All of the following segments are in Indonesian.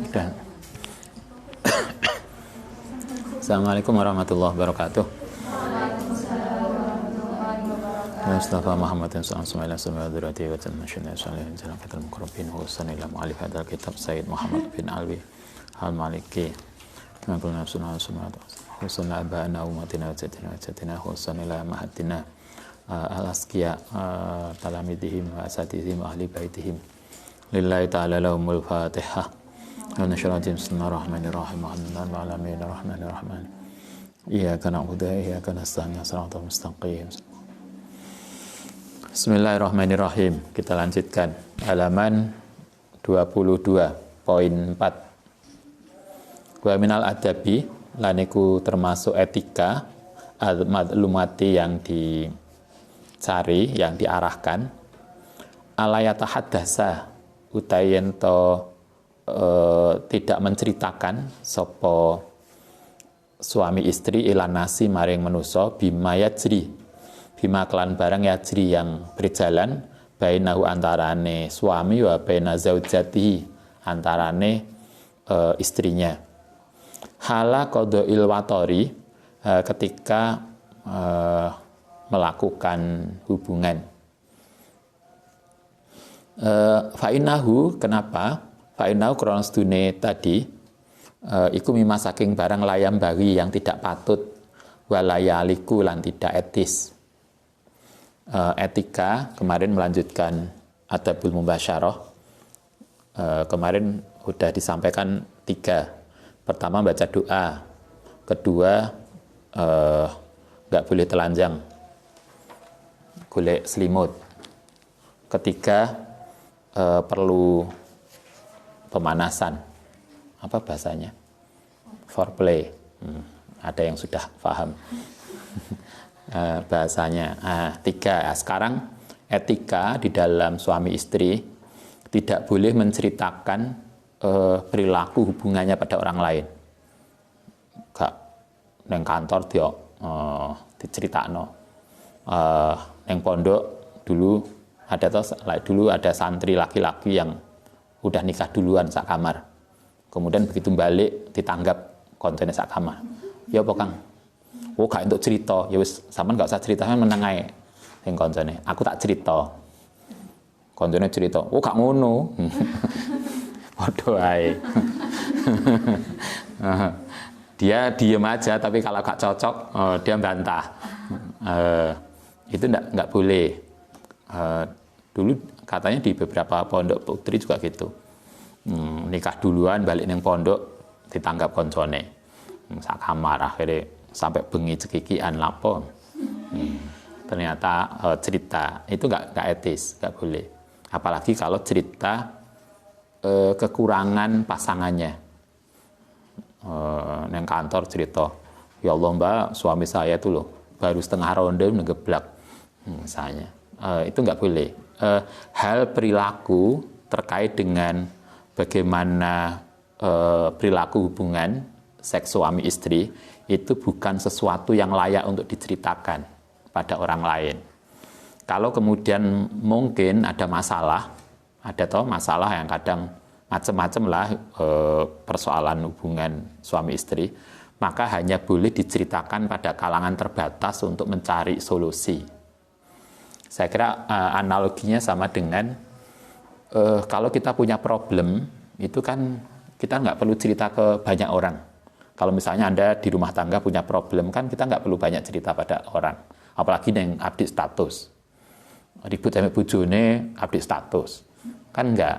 Dan Assalamualaikum warahmatullahi wabarakatuh. Mustafa Muhammad sallallahu alaihi wasallam wa dzurriyyatihi wa tamashalna salihin zakatul mukarrabin wa sallallahu alaihi hadal kitab Sayyid Muhammad bin Alwi al-Maliki wa qulna sunna husna abana umatina wa jatina husna ila mahatina al-asqiya talamidihim wa asatihim ahli baitihim lillahi ta'ala lahumul fatihah. Bismillahirrahmanirrahim. Alhamdulillahirrahmanirrahim. Iyyaka na'budu wa iyyaka nasta'in. Shiratal mustaqim. Bismillahirrahmanirrahim. Kita lanjutkan halaman 22 poin 4. Wa minal adabi laniku termasuk etika al-madlumati yang dicari, yang diarahkan alayata haddasa utayento tidak menceritakan sopo suami istri ilanasi maring manusa bima yajri bima kelan barang yajri yang berjalan bainahu antarane suami wa baina zaujatihi antarane istrinya hala qada'il watori ketika melakukan hubungan fa'inahu kenapa fa'inahu krono sedune tadi iku mima saking barang layam bagi yang tidak patut walayaliku lan tidak etis. Etika kemarin melanjutkan adabul mubasyarah. Kemarin sudah disampaikan 3. Pertama baca doa, kedua nggak boleh telanjang, golek selimut, ketiga perlu pemanasan, apa bahasanya? Foreplay. Ada yang sudah paham bahasanya. 3. Sekarang etika di dalam suami istri tidak boleh menceritakan perilaku hubungannya pada orang lain. Gak neng kantor dia diceritakno. Neng pondok dulu ada santri laki-laki yang udah nikah duluan sak kamar. Kemudian begitu balik ditanggap kontennya sak kamar. Ya apa Kang? Oh gak untuk cerita. Ya wis sampean gak usah cerita, meneng ae sing koncone. Aku tak cerita. Koncone cerita. Oh gak ngono. Padha ae. Dia diem aja tapi kalau gak cocok dia bantah. Itu enggak boleh. Dulu katanya di beberapa pondok putri juga gitu, nikah duluan balik neng pondok ditanggap koncone sak kamar akhirnya sampai bengi cekikian lapo. Ternyata cerita itu nggak etis, nggak boleh, apalagi kalau cerita kekurangan pasangannya. Neng kantor cerita, ya Allah mbak suami saya itu loh baru setengah ronde ngegeblak misalnya. Itu nggak boleh. Hal perilaku terkait dengan bagaimana perilaku hubungan seks suami istri itu bukan sesuatu yang layak untuk diceritakan pada orang lain. Kalau kemudian mungkin ada masalah, masalah yang kadang macam-macam lah persoalan hubungan suami istri, maka hanya boleh diceritakan pada kalangan terbatas untuk mencari solusi. Saya kira analoginya sama dengan kalau kita punya problem, itu kan kita nggak perlu cerita ke banyak orang. Kalau misalnya Anda di rumah tangga punya problem, kan kita nggak perlu banyak cerita pada orang. Apalagi yang update status. Ribut sama bojone, update status. Kan nggak.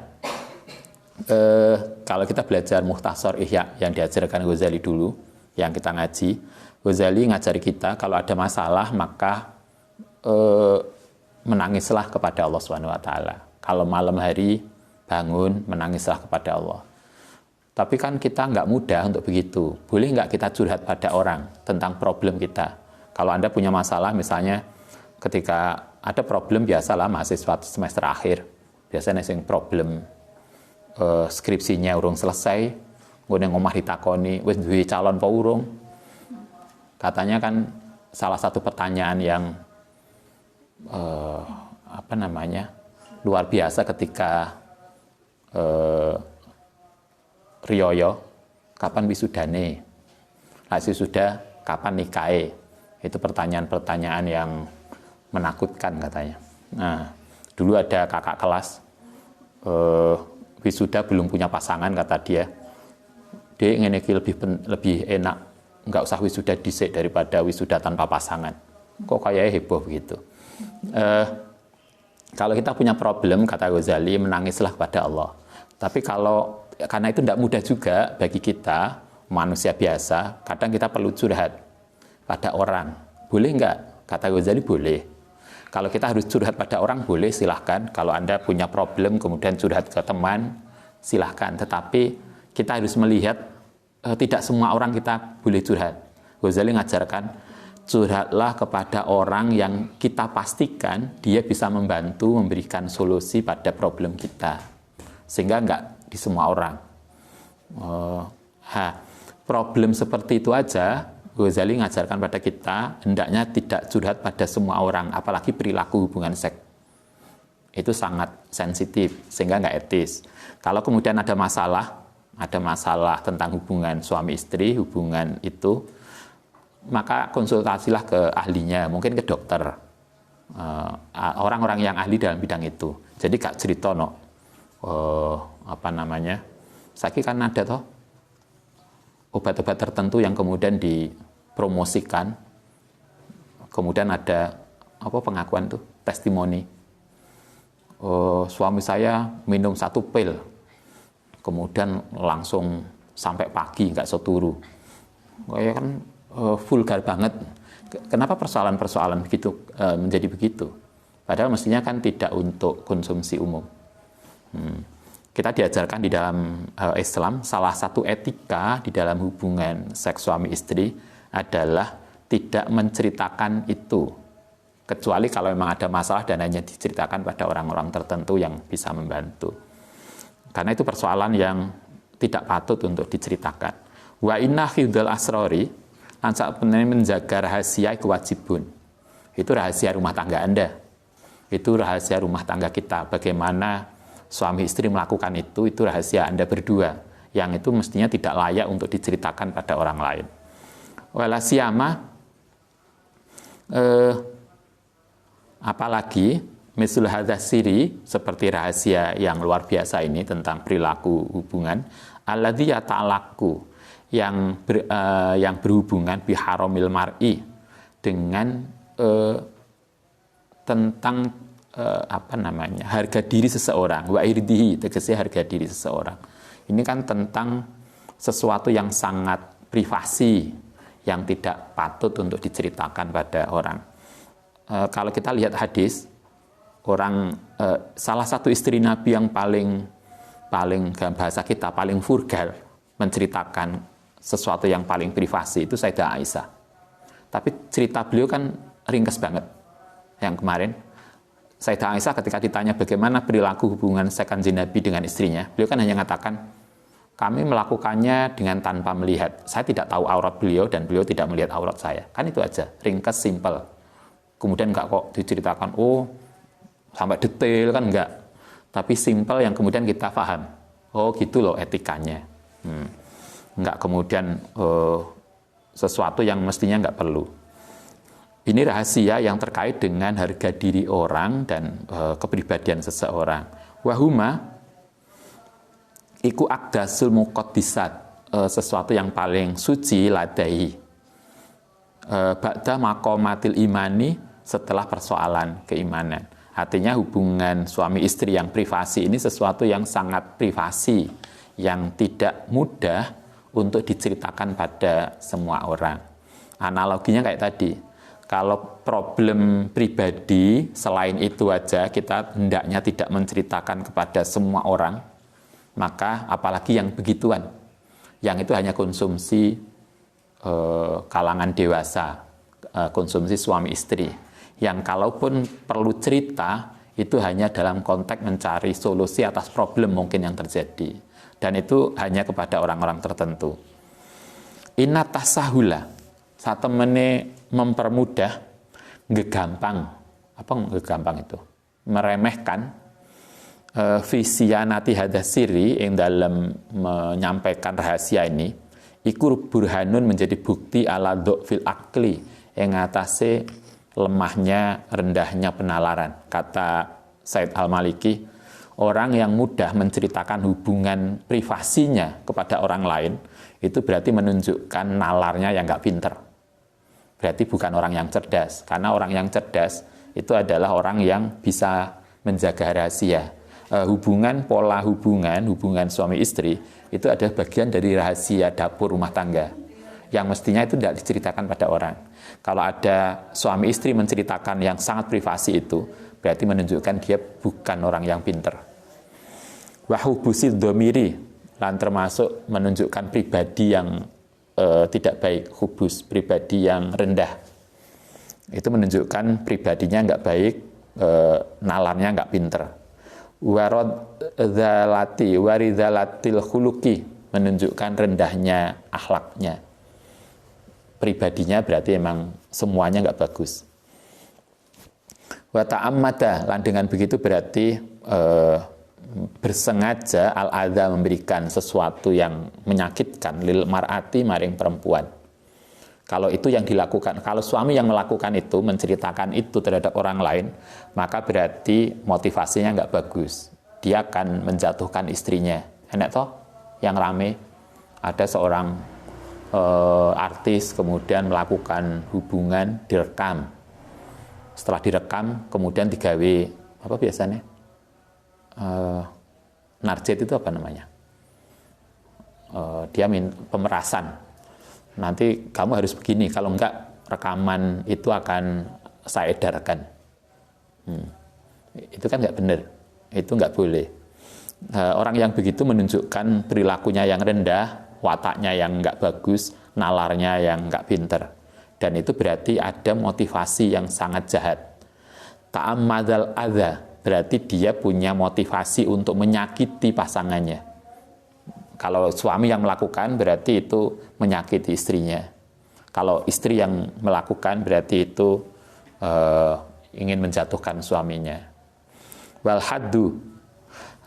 Kalau kita belajar Mukhtasar Ihya yang diajarkan Ghazali dulu, yang kita ngaji, Ghazali ngajari kita kalau ada masalah maka menangislah kepada Allah SWT. Kalau malam hari bangun, menangislah kepada Allah. Tapi kan kita nggak mudah untuk begitu. Boleh nggak kita curhat pada orang tentang problem kita? Kalau Anda punya masalah, misalnya ketika ada problem, biasalah mahasiswa semester akhir, biasanya yang problem skripsinya urung selesai, kemudian ngomah ditakoni, wis duwe calon apa urung? Katanya kan salah satu pertanyaan yang luar biasa ketika riyoyo, kapan wisudane? Lah wisuda, kapan nikahe? Itu pertanyaan-pertanyaan yang menakutkan katanya. Nah, dulu ada kakak kelas, wisuda belum punya pasangan kata dia. Dia ingin lebih enak, nggak usah wisuda dhisik daripada wisuda tanpa pasangan. Kok kayaknya heboh begitu. Kalau kita punya problem, kata Ghazali, menangislah kepada Allah. Tapi karena itu tidak mudah juga bagi kita, manusia biasa, kadang kita perlu curhat pada orang. Boleh nggak? Kata Ghazali, boleh. Kalau kita harus curhat pada orang, boleh, silahkan. Kalau Anda punya problem, kemudian curhat ke teman, silahkan. Tetapi kita harus melihat, tidak semua orang kita boleh curhat. Ghazali ngajarkan, curhatlah kepada orang yang kita pastikan dia bisa membantu memberikan solusi pada problem kita, sehingga enggak di semua orang. Problem seperti itu aja Ghazali ngajarkan pada kita, hendaknya tidak curhat pada semua orang, apalagi perilaku hubungan seks. Itu sangat sensitif, sehingga enggak etis. Kalau kemudian ada masalah tentang hubungan suami istri, hubungan itu, maka konsultasilah ke ahlinya, mungkin ke dokter, orang-orang yang ahli dalam bidang itu. Jadi gak cerita saiki kan ada toh obat-obat tertentu yang kemudian dipromosikan, kemudian ada pengakuan tuh, testimoni, suami saya minum 1 pil, kemudian langsung sampai pagi nggak seturu. Kayak kan vulgar banget. Kenapa persoalan-persoalan begitu menjadi begitu? Padahal mestinya kan tidak untuk konsumsi umum. Kita diajarkan di dalam Islam, salah satu etika di dalam hubungan seks suami istri adalah tidak menceritakan itu, kecuali kalau memang ada masalah dan hanya diceritakan pada orang-orang tertentu yang bisa membantu. Karena itu persoalan yang tidak patut untuk diceritakan. Wa inna khidul asrori, lan sapenené menjaga rahasia kewajibun. Itu rahasia rumah tangga Anda. Itu rahasia rumah tangga kita. Bagaimana suami istri melakukan itu rahasia Anda berdua. Yang itu mestinya tidak layak untuk diceritakan pada orang lain. Wala siyama, apalagi misul hadzal siri, seperti rahasia yang luar biasa ini tentang perilaku hubungan, alladzi yata'allaqu, yang berhubungan biharamil mar'i, dengan tentang harga diri seseorang, wa irdihi, tegese harga diri seseorang. Ini kan tentang sesuatu yang sangat privasi, yang tidak patut untuk diceritakan pada orang. Kalau kita lihat hadis, salah satu istri Nabi yang paling dalam bahasa kita paling vulgar menceritakan sesuatu yang paling privasi itu Sayyidah Aisyah. Tapi cerita beliau kan ringkas banget. Yang kemarin Sayyidah Aisyah ketika ditanya bagaimana perilaku hubungan seks Kanjeng Nabi dengan istrinya, beliau kan hanya mengatakan, kami melakukannya dengan tanpa melihat. Saya tidak tahu aurat beliau dan beliau tidak melihat aurat saya. Kan itu aja, ringkas, simpel. Kemudian enggak kok diceritakan, sampai detail, kan enggak. Tapi simpel yang kemudian kita paham. Oh gitu loh etikanya. Enggak kemudian sesuatu yang mestinya enggak perlu. Ini rahasia yang terkait dengan harga diri orang dan kepribadian seseorang. Wahuma iku aqdasul muqaddisat, sesuatu yang paling suci ladai. Ba'da maqamatil imani, setelah persoalan keimanan. Artinya hubungan suami istri yang privasi ini sesuatu yang sangat privasi, yang tidak mudah untuk diceritakan pada semua orang. Analoginya kayak tadi, kalau problem pribadi selain itu aja kita hendaknya tidak menceritakan kepada semua orang, maka apalagi yang begituan, yang itu hanya konsumsi kalangan dewasa, konsumsi suami istri, yang kalaupun perlu cerita itu hanya dalam konteks mencari solusi atas problem mungkin yang terjadi, dan itu hanya kepada orang-orang tertentu. Inna tasahula, satemene mempermudah, ngegampang, apa ngegampang itu? Meremehkan Fisianati hadas siri yang dalam menyampaikan rahasia ini iku burhanun menjadi bukti ala fil akli yang atase lemahnya rendahnya penalaran. Kata Said Al-Maliki, orang yang mudah menceritakan hubungan privasinya kepada orang lain itu berarti menunjukkan nalarnya yang nggak pinter, berarti bukan orang yang cerdas. Karena orang yang cerdas itu adalah orang yang bisa menjaga rahasia. Pola hubungan suami istri itu adalah bagian dari rahasia dapur rumah tangga yang mestinya itu tidak diceritakan pada orang. Kalau ada suami istri menceritakan yang sangat privasi itu berarti menunjukkan dia bukan orang yang pinter. Wahubusid domiri, dan termasuk menunjukkan pribadi yang tidak baik, hubus, pribadi yang rendah. Itu menunjukkan pribadinya nggak baik, nalarnya nggak pinter. Waridhalatil khuluki, menunjukkan rendahnya akhlaknya. Pribadinya berarti emang semuanya nggak bagus. Wa ta'ammada, lan dengan begitu berarti bersengaja al-adha, memberikan sesuatu yang menyakitkan lil mar'ati, maring perempuan. Kalau itu yang dilakukan, kalau suami yang melakukan itu, menceritakan itu terhadap orang lain, maka berarti motivasinya nggak bagus. Dia akan menjatuhkan istrinya. Enak toh yang rame, ada seorang artis kemudian melakukan hubungan, direkam. Setelah direkam, kemudian digawe apa biasanya? Narjet itu apa namanya? Dia pemerasan. Nanti kamu harus begini, kalau enggak rekaman itu akan saya edarkan. Itu kan enggak benar, itu enggak boleh. Orang yang begitu menunjukkan perilakunya yang rendah, wataknya yang enggak bagus, nalarnya yang enggak pinter. Dan itu berarti ada motivasi yang sangat jahat. Ta'ammadal adha, berarti dia punya motivasi untuk menyakiti pasangannya. Kalau suami yang melakukan berarti itu menyakiti istrinya. Kalau istri yang melakukan berarti itu ingin menjatuhkan suaminya. Wal haddu,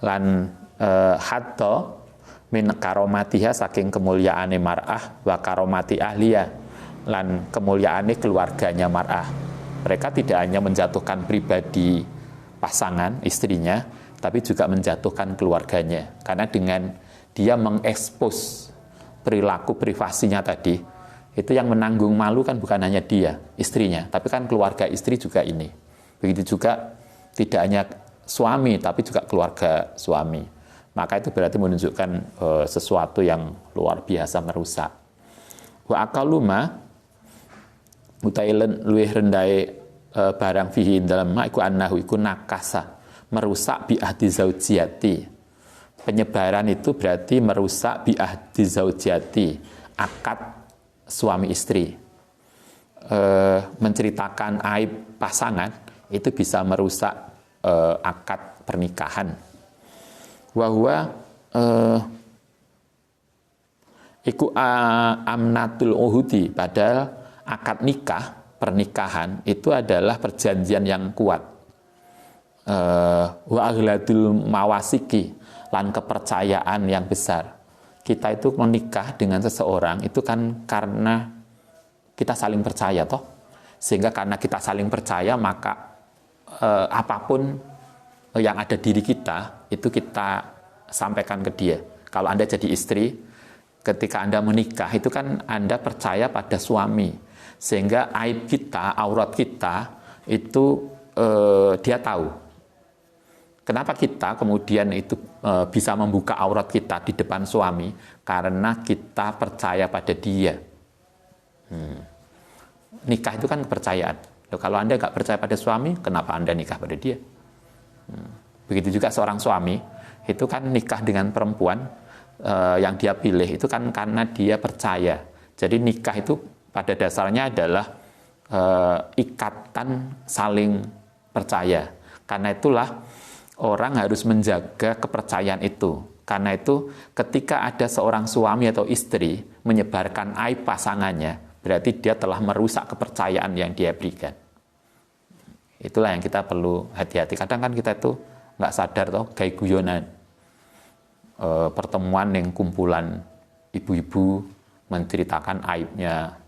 lan haddo min karomatiha, saking kemuliaane mar'ah, wa karomati ahliya, lan kemuliaane keluarganya mar'ah. Mereka tidak hanya menjatuhkan pribadi pasangan istrinya, tapi juga menjatuhkan keluarganya. Karena dengan dia mengekspos perilaku privasinya tadi, itu yang menanggung malu kan bukan hanya dia, istrinya, tapi kan keluarga istri juga ini. Begitu juga tidak hanya suami, tapi juga keluarga suami. Maka itu berarti menunjukkan sesuatu yang luar biasa merusak. Wa akaluma mutailen luwih rendai barang fihi dalam ma iku annahu iku nakasa, merusak bi ahdi zaujiyati. Penyebaran itu berarti merusak bi ahdi zaujiyati, akad suami istri. Menceritakan aib pasangan itu bisa merusak akad pernikahan. Wa huwa iku amnatul uhudi, padahal akad nikah, pernikahan itu adalah perjanjian yang kuat. Wa aghladul mawasiki, lan kepercayaan yang besar. Kita itu menikah dengan seseorang itu kan karena kita saling percaya toh. Sehingga karena kita saling percaya maka apapun yang ada diri kita itu kita sampaikan ke dia. Kalau Anda jadi istri, ketika Anda menikah itu kan Anda percaya pada suami, sehingga aib kita, aurat kita itu dia tahu. Kenapa kita kemudian itu bisa membuka aurat kita di depan suami? Karena kita percaya pada dia. Nikah itu kan kepercayaan. Loh, kalau Anda nggak percaya pada suami, kenapa Anda nikah pada dia? Begitu juga seorang suami, itu kan nikah dengan perempuan yang dia pilih, itu kan karena dia percaya. Jadi nikah itu pada dasarnya adalah ikatan saling percaya. Karena itulah orang harus menjaga kepercayaan itu. Karena itu ketika ada seorang suami atau istri menyebarkan aib pasangannya, berarti dia telah merusak kepercayaan yang dia berikan. Itulah yang kita perlu hati-hati. Kadang kan kita itu nggak sadar toh gawe guyonan. Pertemuan yang kumpulan ibu-ibu menceritakan aibnya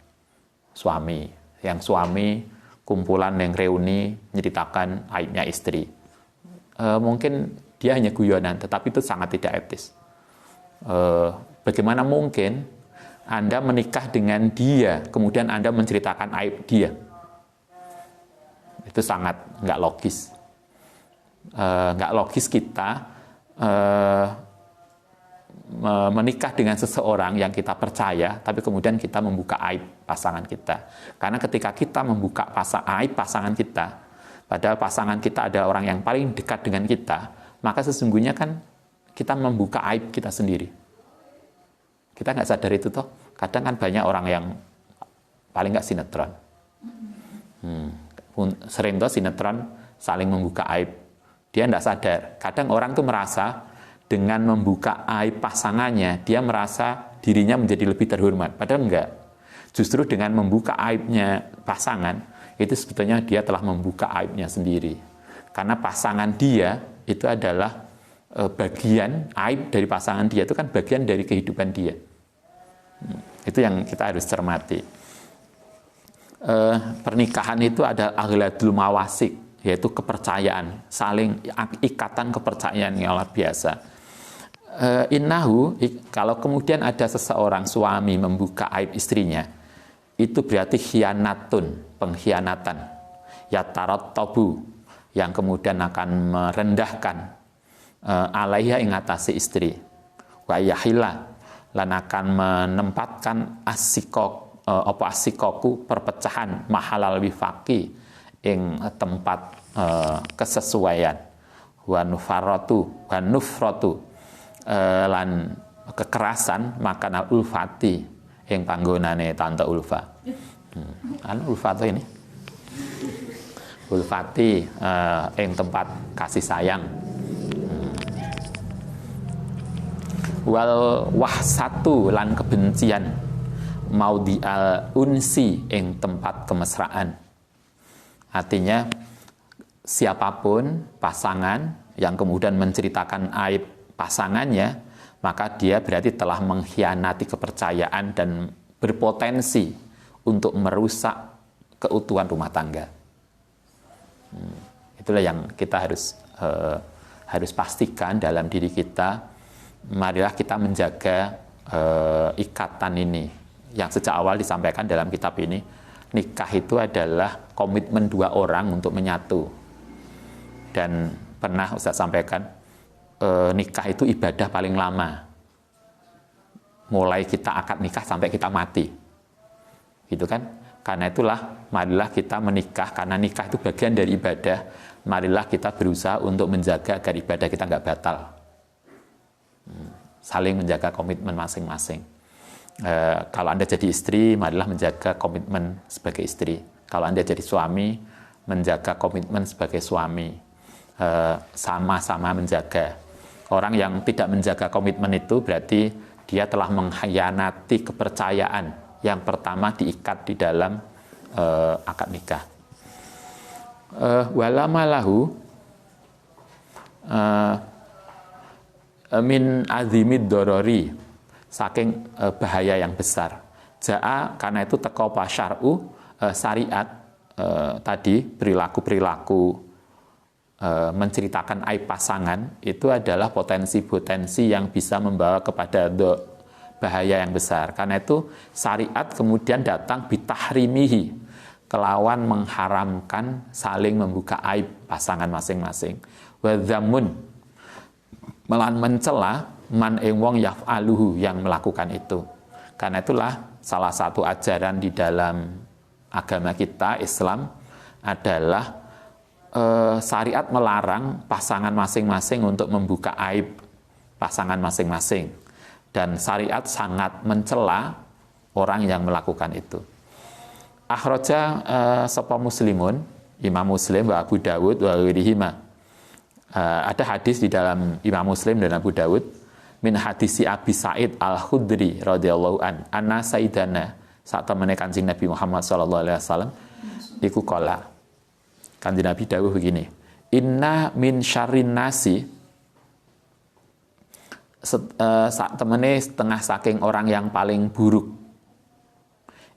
suami, yang suami kumpulan yang reuni menceritakan aibnya istri. Mungkin dia hanya guyonan, tetapi itu sangat tidak etis. Bagaimana mungkin Anda menikah dengan dia, kemudian Anda menceritakan aib dia? Itu sangat nggak logis. Nggak logis kita menikah dengan seseorang yang kita percaya, tapi kemudian kita membuka aib pasangan kita. Karena ketika kita membuka aib pasangan kita, padahal pasangan kita ada orang yang paling dekat dengan kita, maka sesungguhnya kan kita membuka aib kita sendiri. Kita nggak sadar itu toh. Kadang kan banyak orang yang paling nggak sinetron. Sering toh sinetron saling membuka aib. Dia nggak sadar. Kadang orang tuh merasa dengan membuka aib pasangannya, dia merasa dirinya menjadi lebih terhormat. Padahal enggak. Justru dengan membuka aibnya pasangan, itu sebetulnya dia telah membuka aibnya sendiri. Karena pasangan dia itu adalah bagian, aib dari pasangan dia itu kan bagian dari kehidupan dia. Itu yang kita harus cermati. Pernikahan itu ada aghladul mawasik, yaitu kepercayaan, saling ikatan kepercayaan yang luar biasa. Innahu, kalau kemudian ada seseorang suami membuka aib istrinya, itu berarti khianatun, pengkhianatan, yatarattabu, yang kemudian akan merendahkan alaiha ing atase istri, wa yahila, lan akan menempatkan asikoku perpecahan mahalal wifaqi ing tempat kesesuaian, wa nufratu lan kekerasan makan ulfati yang panggonane tante ulfa. Ulfati ini ulfati yang tempat kasih sayang. Wal wahsatu lan kebencian maudial unsi yang tempat kemesraan. Artinya siapapun pasangan yang kemudian menceritakan aib pasangannya, maka dia berarti telah mengkhianati kepercayaan dan berpotensi untuk merusak keutuhan rumah tangga. Itulah yang kita harus pastikan dalam diri kita. Marilah kita menjaga ikatan ini yang sejak awal disampaikan dalam kitab ini. Nikah itu adalah komitmen dua orang untuk menyatu. Dan pernah Ustaz sampaikan, nikah itu ibadah paling lama. Mulai kita akad nikah sampai kita mati. Gitu kan? Karena itulah, marilah kita menikah, karena nikah itu bagian dari ibadah. Marilah kita berusaha untuk menjaga agar ibadah kita nggak batal. Saling menjaga komitmen masing-masing. Kalau Anda jadi istri, marilah menjaga komitmen sebagai istri. Kalau Anda jadi suami, menjaga komitmen sebagai suami. Sama-sama menjaga. Orang yang tidak menjaga komitmen itu berarti dia telah mengkhianati kepercayaan yang pertama diikat di dalam akad nikah. Walamalahu min azimid dorori, saking bahaya yang besar. Ja'a, karena itu teko syar'u, syariat tadi perilaku-perilaku menceritakan aib pasangan itu adalah potensi-potensi yang bisa membawa kepada bahaya yang besar. Karena itu syariat kemudian datang bitahrimihi, kelawan mengharamkan saling membuka aib pasangan masing-masing. Wa dzamun, melan mencela man ing wong yaf'aluhu, yang melakukan itu. Karena itulah salah satu ajaran di dalam agama kita Islam adalah syariat melarang pasangan masing-masing untuk membuka aib pasangan masing-masing, dan syariat sangat mencela orang yang melakukan itu. Akhraja sapa Muslimun, Imam Muslim wa Abu Dawud wa ghairihima. Ada hadis di dalam Imam Muslim dan Abu Dawud min hadisi Abi Sa'id Al-Khudri radhiyallahu anna sayyidana, saat temene Kanjeng Nabi Muhammad sallallahu alaihi wasallam iku qala. Kanjeng Nabi dawuh begini, inna min syarrin nasi, temene setengah saking orang yang paling buruk,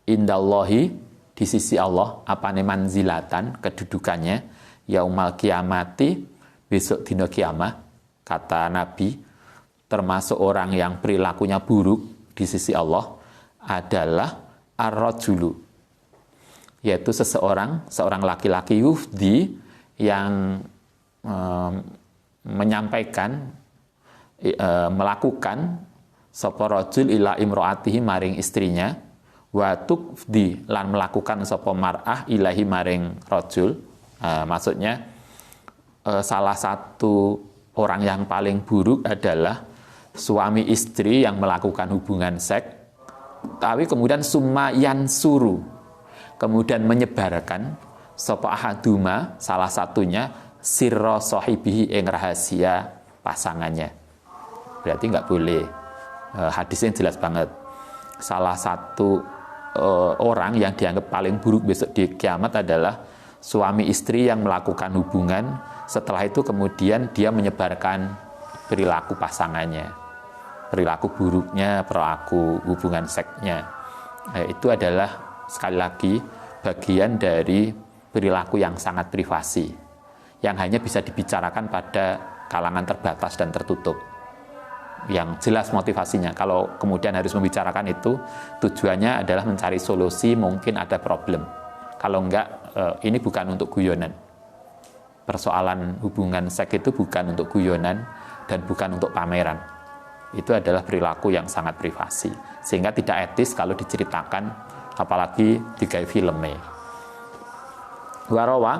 indallahi, di sisi Allah, apane manzilatan, kedudukannya, yaumal kiamati, besok dina kiamah, kata Nabi, termasuk orang yang perilakunya buruk di sisi Allah adalah ar-rajulu, yaitu seorang laki-laki yufdi yang menyampaikan, melakukan sapa rajul ila imroatihi maring istrinya, wa tukdi lan melakukan sapa mar'ah ilahi maring rajul. Maksudnya salah satu orang yang paling buruk adalah suami istri yang melakukan hubungan seks, tapi kemudian summa yansuru, kemudian menyebarkan sapa ahaduma, salah satunya, sirra sahibihi, ing rahasia pasangannya. Berarti nggak boleh. Hadisnya jelas banget. Salah satu orang yang dianggap paling buruk besok di kiamat adalah suami istri yang melakukan hubungan, setelah itu kemudian dia menyebarkan perilaku pasangannya, perilaku buruknya, perilaku hubungan seksnya. Itu adalah sekali lagi bagian dari perilaku yang sangat privasi, yang hanya bisa dibicarakan pada kalangan terbatas dan tertutup, yang jelas motivasinya. Kalau kemudian harus membicarakan itu, tujuannya adalah mencari solusi, mungkin ada problem. Kalau enggak, ini bukan untuk guyonan. Persoalan hubungan seks itu bukan untuk guyonan dan bukan untuk pameran. Itu adalah perilaku yang sangat privasi, sehingga tidak etis kalau diceritakan, apalagi digawe filmnya. Warawa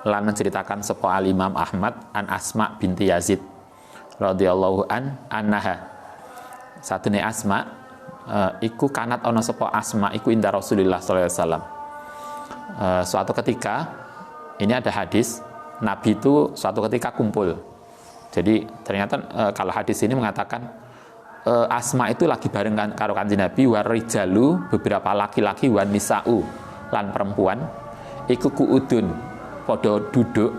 lan menceritakan sapa Imam Ahmad an Asma binti Yazid radhiyallahu anha, satune Asma iku kanat ana sapa Asma iku inda Rasulullah sallallahu alaihi wasallam. Suatu ketika, ini ada hadis, Nabi itu suatu ketika kumpul. Jadi ternyata kalau hadis ini mengatakan Asma itu lagi bareng karo Kanjeng Nabi, warijalu, beberapa laki-laki, wan nisa'u lan perempuan, iku kuudun podo duduk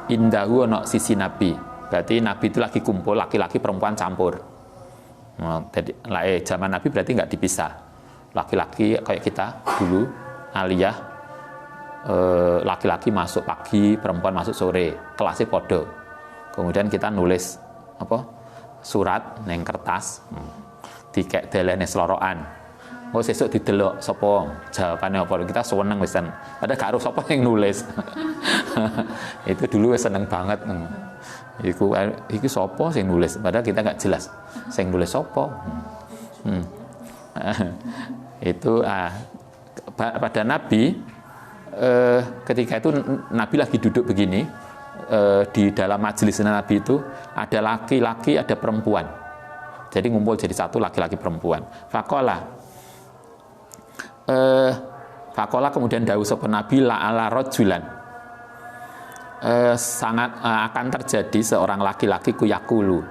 indahu ono sisi Nabi. Berarti Nabi itu lagi kumpul, laki-laki perempuan campur. Jadi zaman Nabi berarti nggak dipisah. Laki-laki kayak kita dulu, aliyah, laki-laki masuk pagi, perempuan masuk sore, kelasnya podo. Kemudian kita nulis surat neng kertas, dikek delene selorokan. Sesuk didelok sapa jawabane apa, kita seneng wisan. Padahal gak harus sapa yang nulis. Itu dulu seneng banget. Iku sapa sing nulis, padahal kita nggak jelas sing nulis sapa. Itu pada Nabi, ketika itu Nabi lagi duduk begini, di dalam majelis Nabi itu ada laki-laki, ada perempuan. Jadi ngumpul jadi satu, laki-laki perempuan. Fakola kemudian dawuh sapa Nabi la'ala rajulan, sangat akan terjadi seorang laki-laki kuyakulu,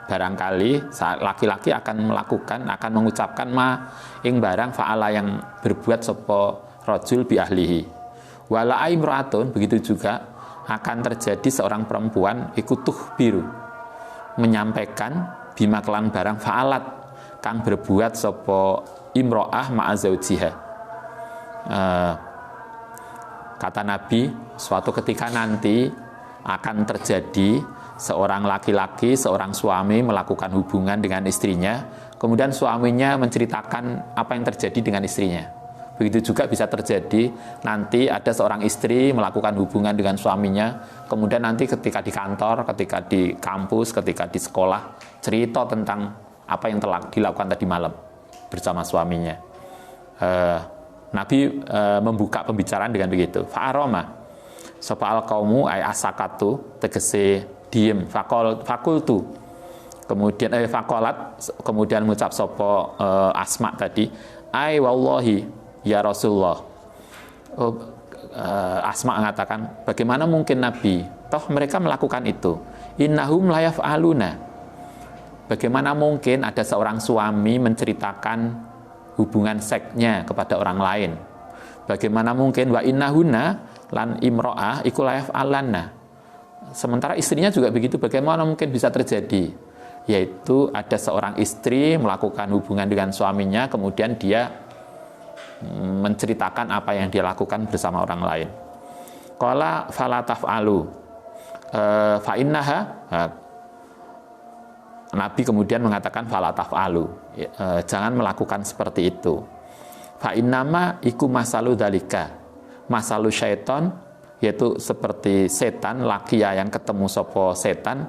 barangkali laki-laki akan mengucapkan ma ing barang fa'ala yang berbuat sapa rajul bi ahlihi, wala imraatun, begitu juga akan terjadi seorang perempuan ikutuh biru, menyampaikan bima kelan barang fa'alat kang berbuat sapa imro'ah ma'azaujiha. Kata Nabi, suatu ketika nanti akan terjadi seorang laki-laki, seorang suami melakukan hubungan dengan istrinya, kemudian suaminya menceritakan apa yang terjadi dengan istrinya. Begitu juga bisa terjadi nanti ada seorang istri melakukan hubungan dengan suaminya, kemudian nanti ketika di kantor, ketika di kampus, ketika di sekolah, cerita tentang apa yang telah dilakukan tadi malam bersama suaminya. Nabi membuka pembicaraan dengan begitu. Fa'aroma sapa al-qaumu ay asakatu, tegese diem, fakultu, kemudian fakolat, kemudian mengucap sapa Asma tadi, ay wallahi ya Rasulullah. Asma mengatakan, bagaimana mungkin Nabi, toh mereka melakukan itu, innahum la yaf'aluna. Bagaimana mungkin ada seorang suami menceritakan hubungan seksnya kepada orang lain? Bagaimana mungkin wa innahunna lan imro'ah iku la yaf'alanna. Sementara istrinya juga begitu, bagaimana mungkin bisa terjadi? Yaitu ada seorang istri melakukan hubungan dengan suaminya, kemudian dia menceritakan apa yang dia lakukan bersama orang lain. Qala fala taf'alu fa innaha, Nabi kemudian mengatakan fala taf'alu, jangan melakukan seperti itu. Fa innama iku masalu dalika, masalu syaiton, yaitu seperti setan laki ya yang ketemu sopo setan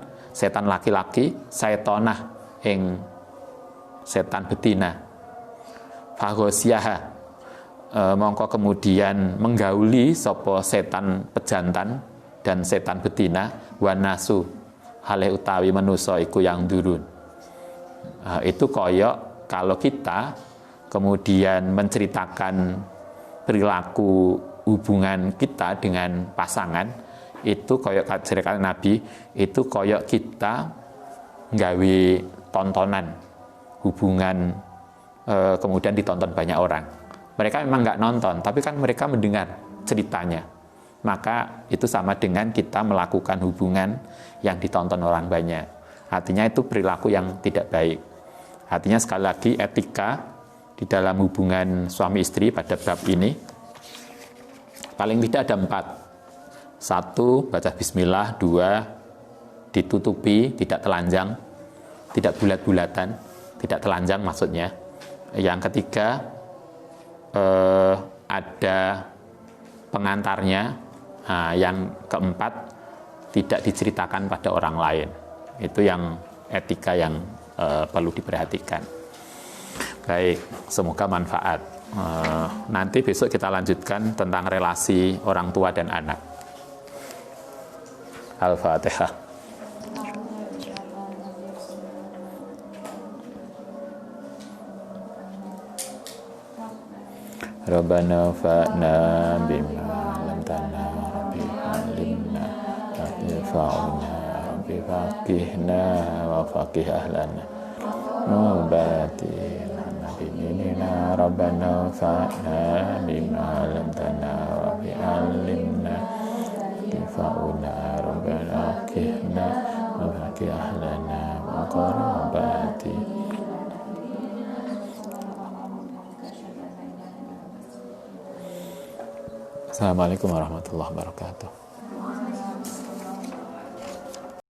laki-laki, syaitonah ing setan betina. Fagosyaha, mongko kemudian menggauli sopo setan pejantan dan setan betina, wanasu hale utawi manusa iku yang durun. Itu koyok kalau kita kemudian menceritakan perilaku hubungan kita dengan pasangan, itu koyok ceritakan Nabi, itu koyok kita nggawe tontonan hubungan, kemudian ditonton banyak orang. Mereka memang nggak nonton, tapi kan mereka mendengar ceritanya. Maka itu sama dengan kita melakukan hubungan yang ditonton orang banyak. Artinya itu perilaku yang tidak baik. Artinya sekali lagi etika di dalam hubungan suami istri pada bab ini paling tidak ada 4. 1, baca bismillah. 2, ditutupi, tidak telanjang, tidak bulat-bulatan, tidak telanjang maksudnya. Yang ketiga, ada pengantarnya. Yang keempat, tidak diceritakan pada orang lain. Itu yang etika yang perlu diperhatikan. Baik, semoga manfaat. Nanti besok kita lanjutkan tentang relasi orang tua dan anak. Al-Fatihah. Rabbana fa'na bima lam tanna rabbi alimna fa'na rabbi faqihna wa faqih ahlana nubati Inna Rabbana fa'na bima lam tanna rabbi alimna fa'na rabbana qihna wa faqih ahlana wa qarabati. Assalamualaikum warahmatullahi wabarakatuh.